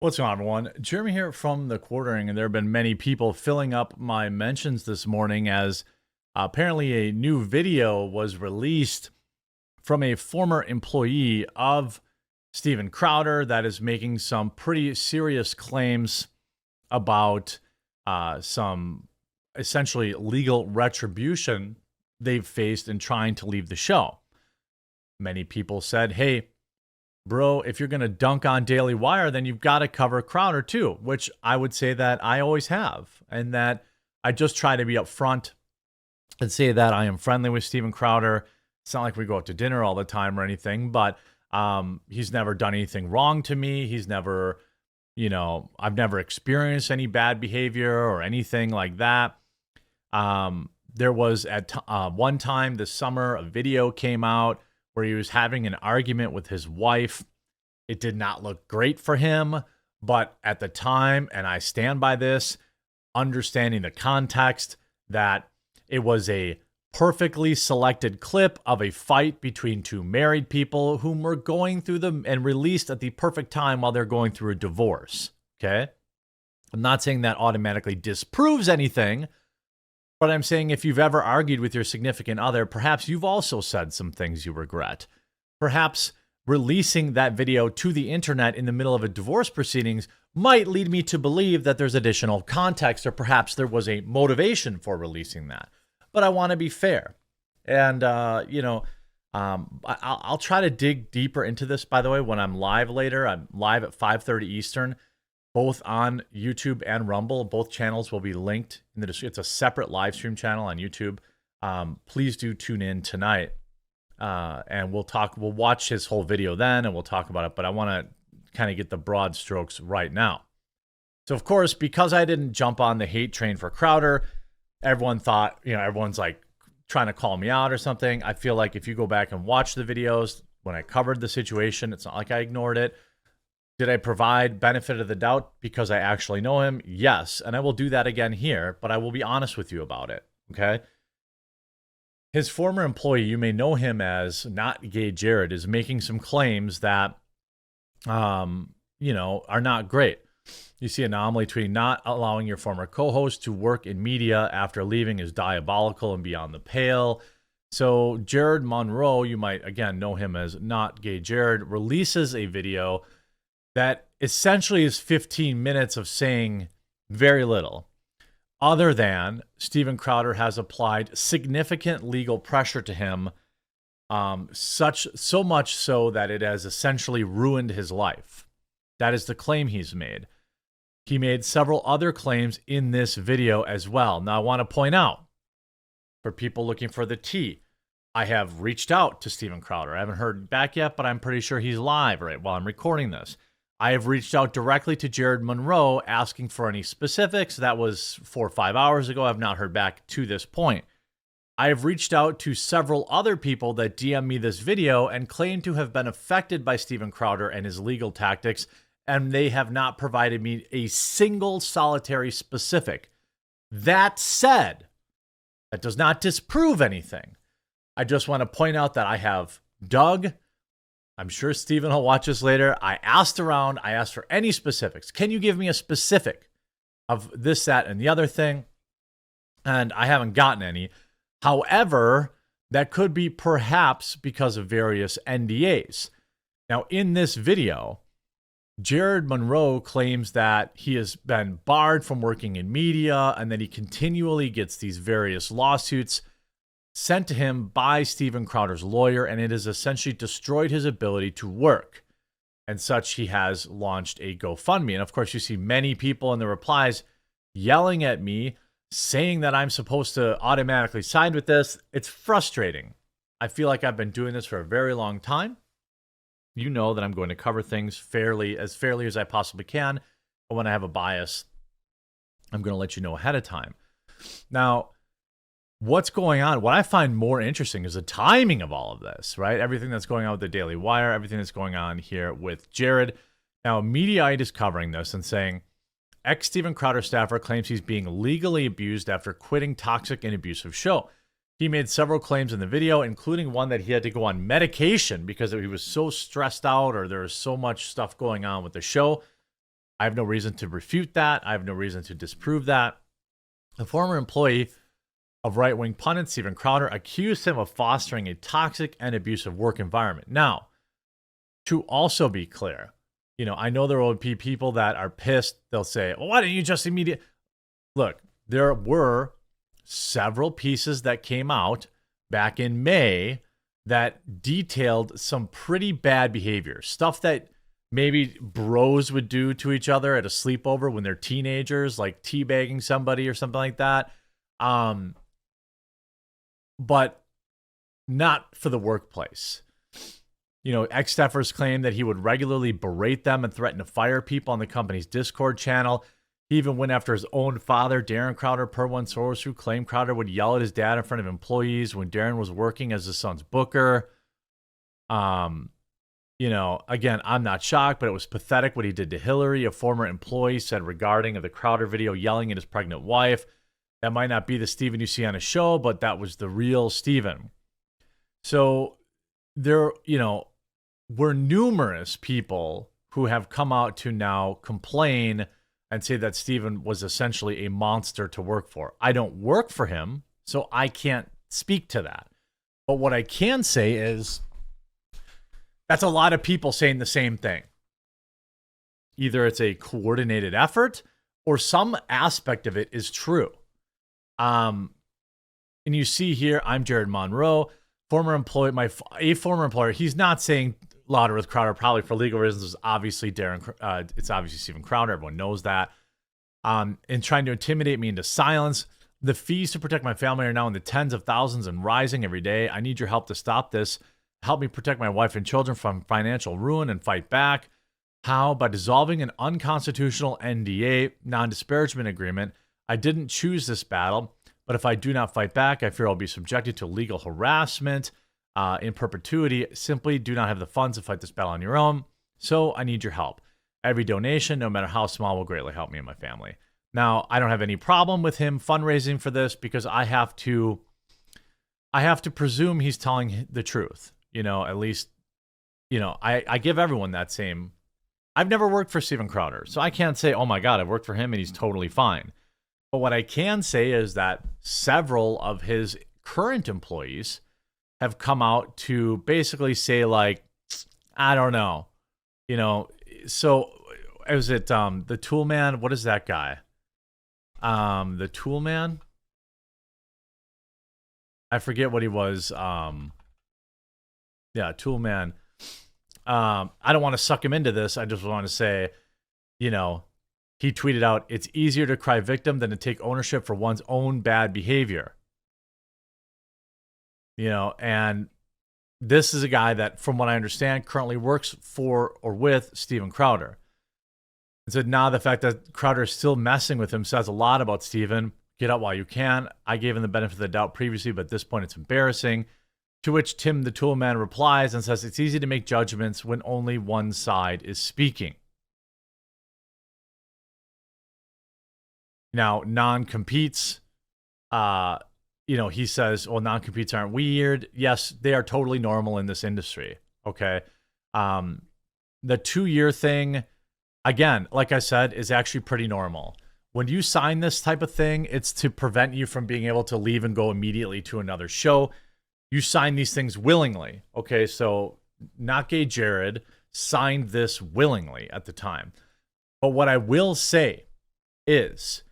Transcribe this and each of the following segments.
What's going on, everyone? Jeremy here from the Quartering, and there have been many people filling up my mentions this morning as apparently a new video was released from a former employee of Steven Crowder that is making some pretty serious claims about some essentially legal retribution they've faced in trying to leave the show. Many people said, hey, bro, if you're going to dunk on Daily Wire, then you've got to cover Crowder too, which I would say that I always have. And that I just try to be upfront and say that I am friendly with Steven Crowder. It's not like we go out to dinner all the time or anything, but he's never done anything wrong to me. He's never, I've never experienced any bad behavior or anything like that. There was at one time this summer, a video came out where he was having an argument with his wife. It did not look great for him, but at the time, and I stand by this, understanding the context, that it was a perfectly selected clip of a fight between two married people whom were going through them and released at the perfect time while they're going through a divorce. Okay? I'm not saying that automatically disproves anything, but I'm saying if you've ever argued with your significant other, perhaps you've also said some things you regret. Perhaps releasing that video to the internet in the middle of a divorce proceedings might lead me to believe that there's additional context, or perhaps there was a motivation for releasing that. But I want to be fair. And, I'll try to dig deeper into this, by the way, when I'm live later. I'm live at 5:30 Eastern. Both on YouTube and Rumble. Both channels will be linked in the description. It's a separate live stream channel on YouTube. Please do tune in tonight, and we'll watch his whole video then, and we'll talk about it. But I want to kind of get the broad strokes right now. So, of course, because I didn't jump on the hate train for Crowder, everyone thought, everyone's like trying to call me out or something. I feel like if you go back and watch the videos when I covered the situation, it's not like I ignored it. Did I provide benefit of the doubt because I actually know him? Yes, and I will do that again here, but I will be honest with you about it, okay? His former employee, you may know him as Not Gay Jared, is making some claims that, are not great. You see, anomaly between not allowing your former co-host to work in media after leaving is diabolical and beyond the pale. So Jared Monroe, you might, again, know him as Not Gay Jared, releases a video that essentially is 15 minutes of saying very little, other than Steven Crowder has applied significant legal pressure to him, so much so that it has essentially ruined his life. That is the claim he's made. He made several other claims in this video as well. Now, I want to point out, for people looking for the tea, I have reached out to Steven Crowder. I haven't heard back yet, but I'm pretty sure he's live right while I'm recording this. I have reached out directly to Jared Monroe asking for any specifics. That was 4 or 5 hours ago. I've not heard back to this point. I have reached out to several other people that DM me this video and claim to have been affected by Steven Crowder and his legal tactics, and they have not provided me a single solitary specific. That said, that does not disprove anything. I just want to point out that I have dug. I'm sure Steven will watch this later. I asked around. I asked for any specifics. Can you give me a specific of this, that, and the other thing? And I haven't gotten any. However, that could be perhaps because of various NDAs. Now, in this video, Jared Monroe claims that he has been barred from working in media and that he continually gets these various lawsuits sent to him by Steven Crowder's lawyer, and it has essentially destroyed his ability to work. And such, he has launched a GoFundMe. And of course, you see many people in the replies yelling at me, saying that I'm supposed to automatically side with this. It's frustrating. I feel like I've been doing this for a very long time. You know that I'm going to cover things fairly as I possibly can. But when I have a bias, I'm going to let you know ahead of time. Now, what's going on? What I find more interesting is the timing of all of this, right? Everything that's going on with the Daily Wire, everything that's going on here with Jared. Now, Mediaite is covering this and saying, ex-Steven Crowder staffer claims he's being legally abused after quitting toxic and abusive show. He made several claims in the video, including one that he had to go on medication because he was so stressed out or there was so much stuff going on with the show. I have no reason to refute that. I have no reason to disprove that. The former employee of right-wing pundit Steven Crowder accused him of fostering a toxic and abusive work environment. Now, to also be clear, I know there will be people that are pissed. They'll say, well, why didn't you just immediately... Look, there were several pieces that came out back in May that detailed some pretty bad behavior, stuff that maybe bros would do to each other at a sleepover when they're teenagers, like teabagging somebody or something like that. But not for the workplace. Ex-staffers claimed that he would regularly berate them and threaten to fire people on the company's Discord channel. He even went after his own father, Darren Crowder, per one source who claimed Crowder would yell at his dad in front of employees when Darren was working as his son's booker. Again, I'm not shocked, but it was pathetic what he did to Hillary, a former employee said regarding the Crowder video yelling at his pregnant wife. That might not be the Steven you see on a show, but that was the real Steven. So there, were numerous people who have come out to now complain and say that Steven was essentially a monster to work for. I don't work for him, so I can't speak to that. But what I can say is that's a lot of people saying the same thing. Either it's a coordinated effort or some aspect of it is true. And you see here, I'm Jared Monroe, former employee, a former employer. He's not saying louder with Crowder, probably for legal reasons. It's obviously it's obviously Steven Crowder. Everyone knows that. And trying to intimidate me into silence. The fees to protect my family are now in the tens of thousands and rising every day. I need your help to stop this. Help me protect my wife and children from financial ruin and fight back. How? By dissolving an unconstitutional NDA, non-disparagement agreement. I didn't choose this battle, but if I do not fight back, I fear I'll be subjected to legal harassment in perpetuity. Simply do not have the funds to fight this battle on your own, so I need your help. Every donation, no matter how small, will greatly help me and my family. Now, I don't have any problem with him fundraising for this because I have to presume he's telling the truth. At least, I give everyone that same. I've never worked for Steven Crowder, so I can't say, oh my God, I've worked for him and he's totally fine. But what I can say is that several of his current employees have come out to basically say, like, I don't know. So is it the Tool Man? What is that guy? The Tool Man? I forget what he was. Yeah, Tool Man. I don't want to suck him into this. I just want to say, he tweeted out, it's easier to cry victim than to take ownership for one's own bad behavior. And this is a guy that, from what I understand, currently works for or with Steven Crowder. And said, now the fact that Crowder is still messing with him says a lot about Steven. Get out while you can. I gave him the benefit of the doubt previously, but at this point it's embarrassing. To which Tim the Toolman replies and says, it's easy to make judgments when only one side is speaking. Now, non-competes, he says, well, non-competes aren't weird. Yes, they are totally normal in this industry. Okay. The 2-year thing, again, like I said, is actually pretty normal. When you sign this type of thing, it's to prevent you from being able to leave and go immediately to another show. You sign these things willingly. Okay. So Not Gay Jared signed this willingly at the time. But what I will say is,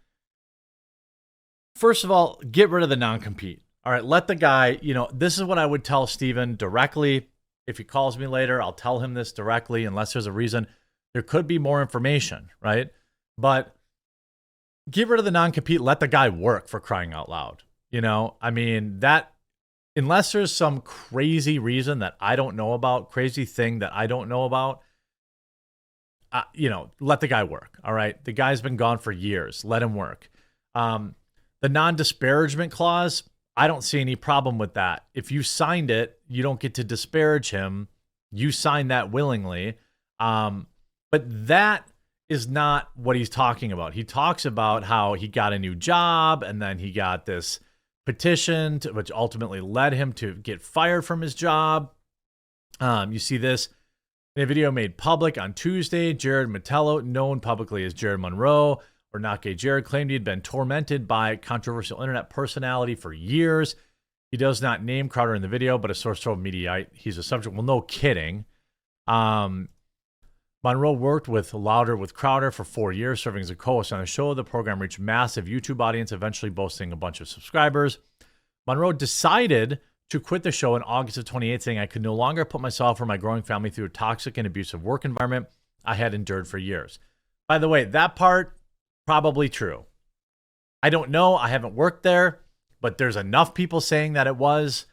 first of all, get rid of the non-compete. All right, let the guy, this is what I would tell Steven directly. If he calls me later, I'll tell him this directly, unless there's a reason. There could be more information, right? But get rid of the non-compete, let the guy work, for crying out loud. That, unless there's some crazy reason that I don't know about, crazy thing that I don't know about, let the guy work, all right? The guy's been gone for years. Let him work. The non-disparagement clause, I don't see any problem with that. If you signed it, you don't get to disparage him. You signed that willingly. But that is not what he's talking about. He talks about how he got a new job and then he got this petition, which ultimately led him to get fired from his job. You see this. In a video made public on Tuesday, Jared Metello, known publicly as Jared Monroe, or Not Gay Jared, claimed he had been tormented by a controversial internet personality for years. He does not name Crowder in the video, but a source told Mediaite he's a subject. Well, no kidding. Monroe worked with Louder with Crowder for 4 years, serving as a co-host on the show. The program reached massive YouTube audience, eventually boasting a bunch of subscribers. Monroe decided to quit the show in August of 2018, saying, "I could no longer put myself or my growing family through a toxic and abusive work environment I had endured for years." By the way, that part, probably true. I don't know. I haven't worked there, but there's enough people saying that it was.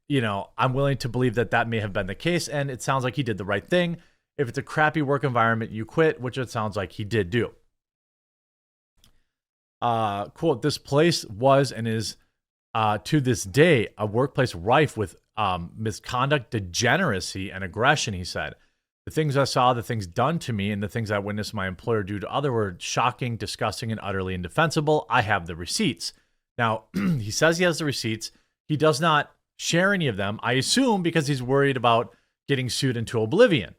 I'm willing to believe that that may have been the case, and it sounds like he did the right thing. If it's a crappy work environment, you quit, which it sounds like he did do. Quote, "This place was and is to this day a workplace rife with misconduct, degeneracy, and aggression," he said. "The things I saw, the things done to me, and the things I witnessed my employer do to others were shocking, disgusting, and utterly indefensible. I have the receipts." Now, he says he has the receipts. He does not share any of them, I assume because he's worried about getting sued into oblivion.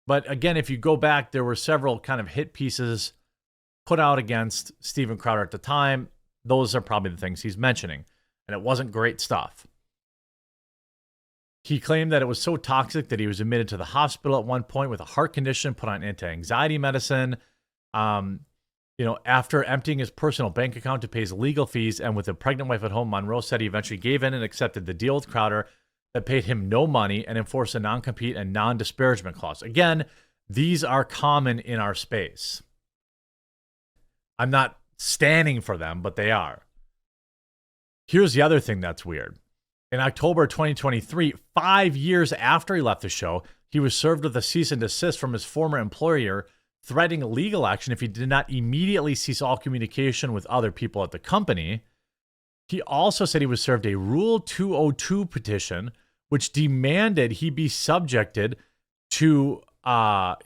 But again, if you go back, there were several kind of hit pieces put out against Steven Crowder at the time. Those are probably the things he's mentioning. And it wasn't great stuff. He claimed that it was so toxic that he was admitted to the hospital at one point with a heart condition, put on anti-anxiety medicine. After emptying his personal bank account to pay his legal fees and with a pregnant wife at home, Monroe said he eventually gave in and accepted the deal with Crowder that paid him no money and enforced a non-compete and non-disparagement clause. Again, these are common in our space. I'm not standing for them, but they are. Here's the other thing that's weird. In October 2023, 5 years after he left the show, he was served with a cease and desist from his former employer, threatening legal action if he did not immediately cease all communication with other people at the company. He also said he was served a Rule 202 petition, which demanded he be subjected to, a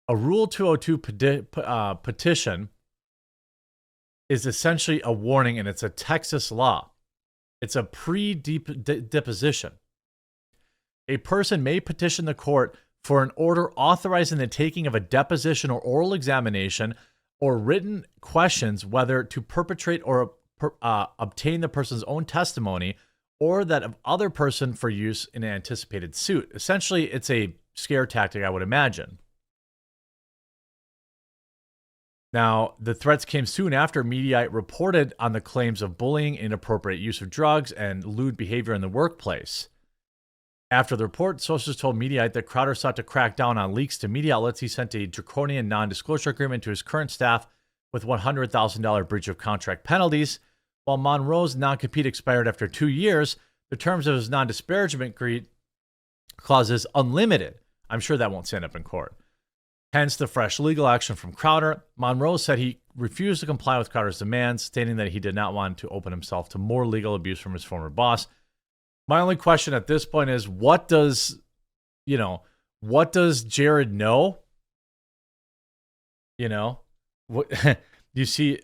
Rule 202 petition is essentially a warning, and it's a Texas law. It's a pre-deposition. A person may petition the court for an order authorizing the taking of a deposition or oral examination or written questions, whether to perpetrate or obtain the person's own testimony or that of other person for use in an anticipated suit. Essentially, it's a scare tactic, I would imagine. Now, the threats came soon after Mediaite reported on the claims of bullying, inappropriate use of drugs, and lewd behavior in the workplace. After the report, sources told Mediaite that Crowder sought to crack down on leaks to media outlets. He sent a draconian non-disclosure agreement to his current staff with $100,000 breach of contract penalties. While Monroe's non-compete expired after 2 years, the terms of his non-disparagement clause is unlimited. I'm sure that won't stand up in court. Hence the fresh legal action from Crowder. Monroe said he refused to comply with Crowder's demands, stating that he did not want to open himself to more legal abuse from his former boss. My only question at this point is, what does Jared know? You see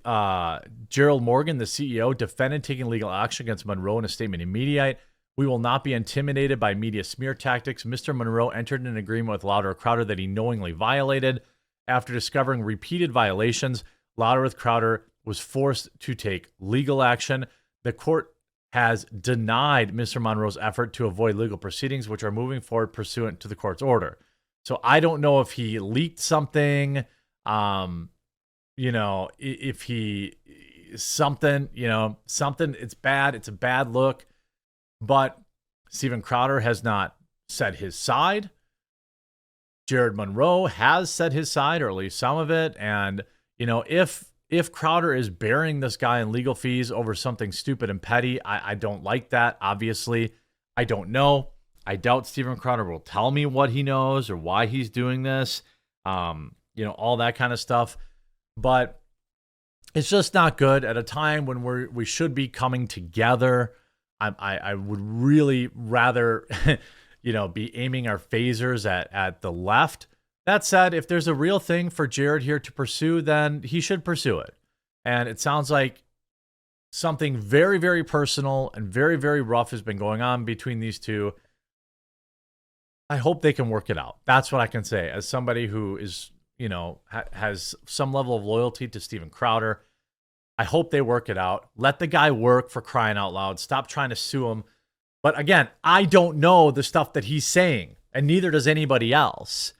Gerald Morgan, the CEO, defended taking legal action against Monroe in a statement in Mediaite. "We will not be intimidated by media smear tactics. Mr. Monroe entered an agreement with Louder with Crowder that he knowingly violated. After discovering repeated violations, Louder with Crowder was forced to take legal action. The court has denied Mr. Monroe's effort to avoid legal proceedings, which are moving forward pursuant to the court's order." So I don't know if he leaked something, if he something, it's bad. It's a bad look. But Steven Crowder has not said his side. Jared Monroe has said his side, or at least some of it. And, if Crowder is burying this guy in legal fees over something stupid and petty, I don't like that, obviously. I don't know. I doubt Steven Crowder will tell me what he knows or why he's doing this, all that kind of stuff. But it's just not good at a time when we should be coming together. I would really rather, be aiming our phasers at the left. That said, if there's a real thing for Jared here to pursue, then he should pursue it. And it sounds like something very, very personal and very, very rough has been going on between these two. I hope they can work it out. That's what I can say as somebody who is, you know, has some level of loyalty to Steven Crowder. I hope they work it out. Let the guy work, for crying out loud. Stop trying to sue him. But again, I don't know the stuff that he's saying, and neither does anybody else.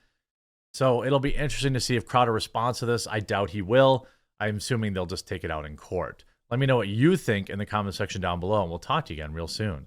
So it'll be interesting to see if Crowder responds to this. I doubt he will. I'm assuming they'll just take it out in court. Let me know what you think in the comment section down below, and we'll talk to you again real soon.